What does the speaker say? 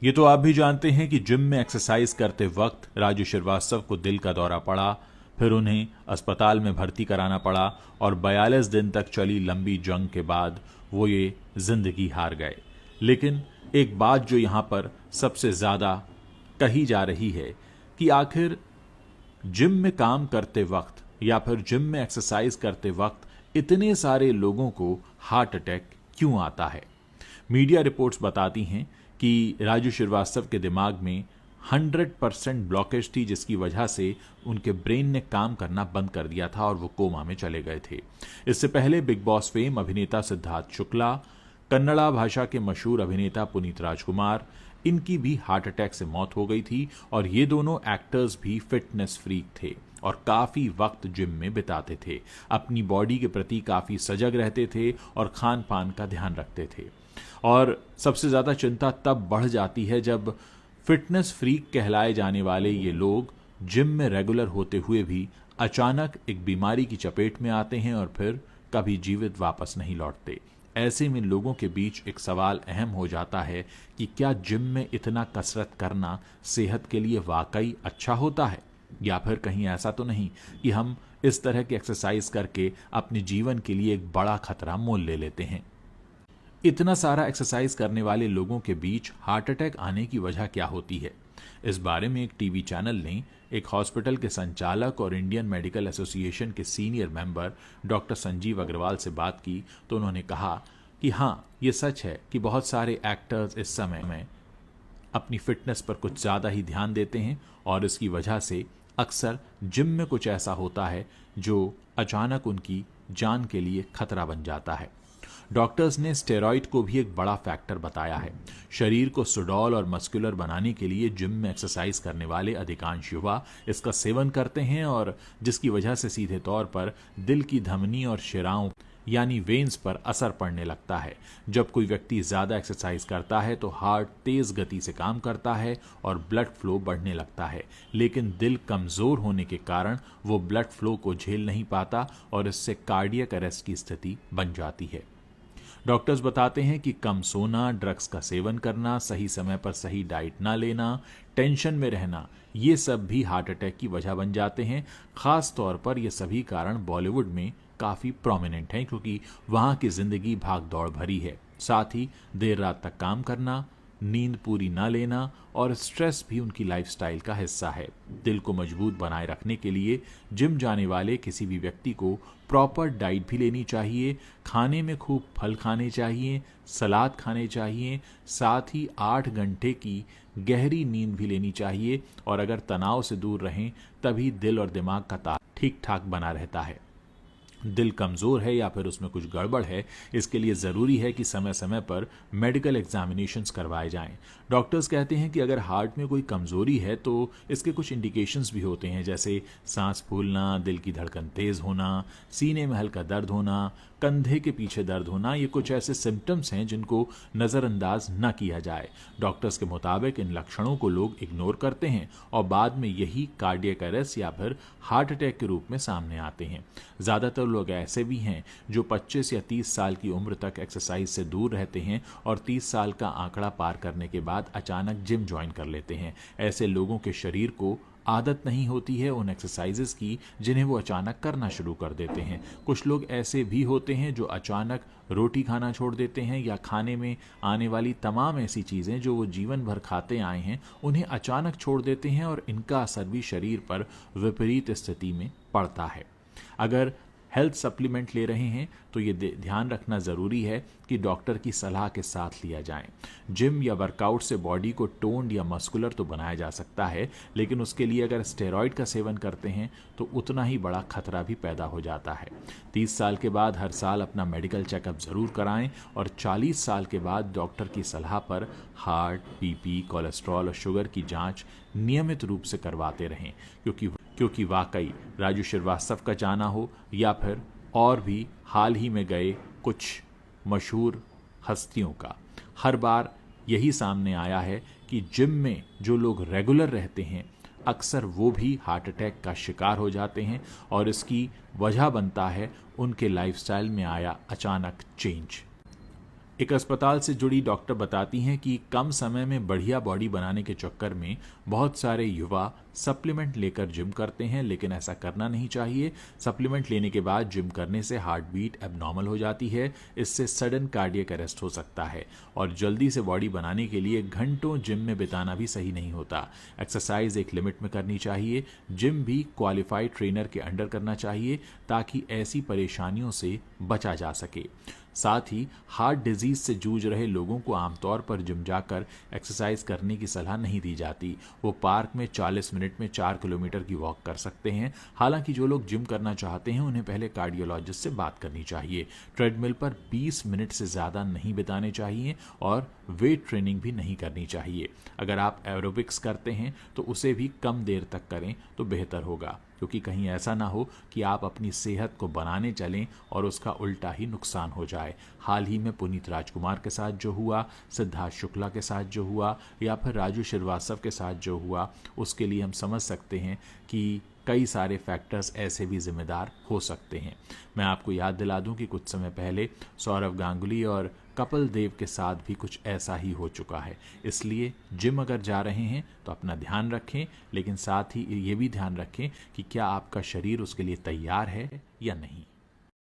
ये तो आप भी जानते हैं कि जिम में एक्सरसाइज करते वक्त राजू श्रीवास्तव को दिल का दौरा पड़ा, फिर उन्हें अस्पताल में भर्ती कराना पड़ा और 42 दिन तक चली लंबी जंग के बाद वो ये जिंदगी हार गए। लेकिन एक बात जो यहाँ पर सबसे ज़्यादा कही जा रही है कि आखिर जिम में काम करते वक्त या फिर जिम में एक्सरसाइज करते वक्त इतने सारे लोगों को हार्ट अटैक क्यों आता है। मीडिया रिपोर्ट्स बताती हैं कि राजू श्रीवास्तव के दिमाग में 100% ब्लॉकेज थी, जिसकी वजह से उनके ब्रेन ने काम करना बंद कर दिया था और वो कोमा में चले गए थे। इससे पहले बिग बॉस फेम अभिनेता सिद्धार्थ शुक्ला, कन्नड़ा भाषा के मशहूर अभिनेता पुनीत राजकुमार, इनकी भी हार्ट अटैक से मौत हो गई थी और ये दोनों एक्टर्स भी फिटनेस फ्रीक थे और काफी वक्त जिम में बिताते थे, अपनी बॉडी के प्रति काफी सजग रहते थे और खान पान का ध्यान रखते थे। और सबसे ज्यादा चिंता तब बढ़ जाती है जब फिटनेस फ्रीक कहलाए जाने वाले ये लोग जिम में रेगुलर होते हुए भी अचानक एक बीमारी की चपेट में आते हैं और फिर कभी जीवित वापस नहीं लौटते। ऐसे में लोगों के बीच एक सवाल अहम हो जाता है कि क्या जिम में इतना कसरत करना सेहत के लिए वाकई अच्छा होता है, या फिर कहीं ऐसा तो नहीं कि हम इस तरह की एक्सरसाइज करके अपने जीवन के लिए एक बड़ा खतरा मोल ले लेते हैं। इतना सारा एक्सरसाइज करने वाले लोगों के बीच हार्ट अटैक आने की वजह क्या होती है, इस बारे में एक टीवी चैनल ने एक हॉस्पिटल के संचालक और इंडियन मेडिकल एसोसिएशन के senior member doctor Sanjeev Agarwal से बात की तो उन्होंने कहा कि हाँ, ये सच है कि बहुत सारे एक्टर्स इस समय में अपनी फिटनेस पर कुछ ज़्यादा ही ध्यान देते हैं और इसकी वजह से अक्सर जिम में कुछ ऐसा होता है जो अचानक उनकी जान के लिए खतरा बन जाता है। डॉक्टर्स ने स्टेरॉइड को भी एक बड़ा फैक्टर बताया है। शरीर को सुडौल और मस्कुलर बनाने के लिए जिम में एक्सरसाइज करने वाले अधिकांश युवा इसका सेवन करते हैं और जिसकी वजह से सीधे तौर पर दिल की धमनी और शिराओं यानी वेन्स पर असर पड़ने लगता है। जब कोई व्यक्ति ज़्यादा एक्सरसाइज करता है तो हार्ट तेज़ गति से काम करता है और ब्लड फ्लो बढ़ने लगता है, लेकिन दिल कमज़ोर होने के कारण वो ब्लड फ्लो को झेल नहीं पाता और इससे कार्डियक अरेस्ट की स्थिति बन जाती है। डॉक्टर्स बताते हैं कि कम सोना, ड्रग्स का सेवन करना, सही समय पर सही डाइट ना लेना, टेंशन में रहना, ये सब भी हार्ट अटैक की वजह बन जाते हैं। खास तौर पर ये सभी कारण बॉलीवुड में काफ़ी प्रोमिनेंट हैं क्योंकि वहाँ की ज़िंदगी भाग दौड़ भरी है। साथ ही देर रात तक काम करना, नींद पूरी ना लेना और स्ट्रेस भी उनकी लाइफस्टाइल का हिस्सा है। दिल को मजबूत बनाए रखने के लिए जिम जाने वाले किसी भी व्यक्ति को प्रॉपर डाइट भी लेनी चाहिए, खाने में खूब फल खाने चाहिए, सलाद खाने चाहिए, साथ ही 8 घंटे की गहरी नींद भी लेनी चाहिए और अगर तनाव से दूर रहें तभी दिल और दिमाग का ताल ठीक ठाक बना रहता है। दिल कमज़ोर है या फिर उसमें कुछ गड़बड़ है, इसके लिए ज़रूरी है कि समय समय पर मेडिकल एग्जामिनेशंस करवाए जाएं। डॉक्टर्स कहते हैं कि अगर हार्ट में कोई कमज़ोरी है तो इसके कुछ इंडिकेशंस भी होते हैं, जैसे सांस फूलना, दिल की धड़कन तेज़ होना, सीने में हल्का दर्द होना, कंधे के पीछे दर्द होना। ये कुछ ऐसे सिम्टम्स हैं जिनको नज़रअंदाज न किया जाए। डॉक्टर्स के मुताबिक इन लक्षणों को लोग इग्नोर करते हैं और बाद में यही कार्डियक अरेस्ट या फिर हार्ट अटैक के रूप में सामने आते हैं। ज़्यादातर लोग ऐसे भी हैं जो 25 या 30 साल की उम्र तक एक्सरसाइज से दूर रहते हैं और 30 साल का आंकड़ा पार करने के बाद अचानक जिम ज्वाइन कर लेते हैं। ऐसे लोगों के शरीर को आदत नहीं होती है उन एक्सरसाइजेस की जिन्हें वो अचानक करना शुरू कर देते हैं। कुछ लोग ऐसे भी होते हैं जो अचानक रोटी खाना छोड़ देते हैं या खाने में आने वाली तमाम ऐसी चीज़ें जो वो जीवन भर खाते आए हैं उन्हें अचानक छोड़ देते हैं और इनका असर भी शरीर पर विपरीत स्थिति में पड़ता है। अगर हेल्थ सप्लीमेंट ले रहे हैं तो ये ध्यान रखना ज़रूरी है कि डॉक्टर की सलाह के साथ लिया जाए। जिम या वर्कआउट से बॉडी को टोन्ड या मस्कुलर तो बनाया जा सकता है, लेकिन उसके लिए अगर स्टेरॉइड का सेवन करते हैं तो उतना ही बड़ा खतरा भी पैदा हो जाता है। 30 साल के बाद हर साल अपना मेडिकल चेकअप ज़रूर कराएं और 40 साल के बाद डॉक्टर की सलाह पर हार्ट, बीपी, कोलेस्ट्रॉल और शुगर की जाँच नियमित रूप से करवाते रहें, क्योंकि वाकई राजू श्रीवास्तव का जाना हो या फिर और भी हाल ही में गए कुछ मशहूर हस्तियों का, हर बार यही सामने आया है कि जिम में जो लोग रेगुलर रहते हैं अक्सर वो भी हार्ट अटैक का शिकार हो जाते हैं और इसकी वजह बनता है उनके लाइफस्टाइल में आया अचानक चेंज। एक अस्पताल से जुड़ी डॉक्टर बताती हैं कि कम समय में बढ़िया बॉडी बनाने के चक्कर में बहुत सारे युवा सप्लीमेंट लेकर जिम करते हैं, लेकिन ऐसा करना नहीं चाहिए। सप्लीमेंट लेने के बाद जिम करने से हार्ट बीट एबनॉर्मल हो जाती है, इससे सडन कार्डियक अरेस्ट हो सकता है और जल्दी से बॉडी बनाने के लिए घंटों जिम में बिताना भी सही नहीं होता। एक्सरसाइज एक लिमिट में करनी चाहिए। जिम भी क्वालिफाइड ट्रेनर के अंडर करना चाहिए ताकि ऐसी परेशानियों से बचा जा सके। साथ ही हार्ट डिजीज से जूझ रहे लोगों को आमतौर पर जिम जाकर एक्सरसाइज करने की सलाह नहीं दी जाती। वो पार्क में 40 मिनट में 4 किलोमीटर की वॉक कर सकते हैं। हालांकि जो लोग जिम करना चाहते हैं उन्हें पहले कार्डियोलॉजिस्ट से बात करनी चाहिए। ट्रेडमिल पर 20 मिनट से ज़्यादा नहीं बिताने चाहिए और वेट ट्रेनिंग भी नहीं करनी चाहिए। अगर आप एरोबिक्स करते हैं तो उसे भी कम देर तक करें तो बेहतर होगा, क्योंकि कहीं ऐसा ना हो कि आप अपनी सेहत को बनाने चलें और उसका उल्टा ही नुकसान हो जाए। हाल ही में पुनीत राजकुमार के साथ जो हुआ, सिद्धार्थ शुक्ला के साथ जो हुआ या फिर राजू श्रीवास्तव के साथ जो हुआ, उसके लिए हम समझ सकते हैं कि कई सारे फैक्टर्स ऐसे भी जिम्मेदार हो सकते हैं। मैं आपको याद दिला दूं कि कुछ समय पहले सौरव गांगुली और कपिल देव के साथ भी कुछ ऐसा ही हो चुका है। इसलिए जिम अगर जा रहे हैं तो अपना ध्यान रखें, लेकिन साथ ही ये भी ध्यान रखें कि क्या आपका शरीर उसके लिए तैयार है या नहीं।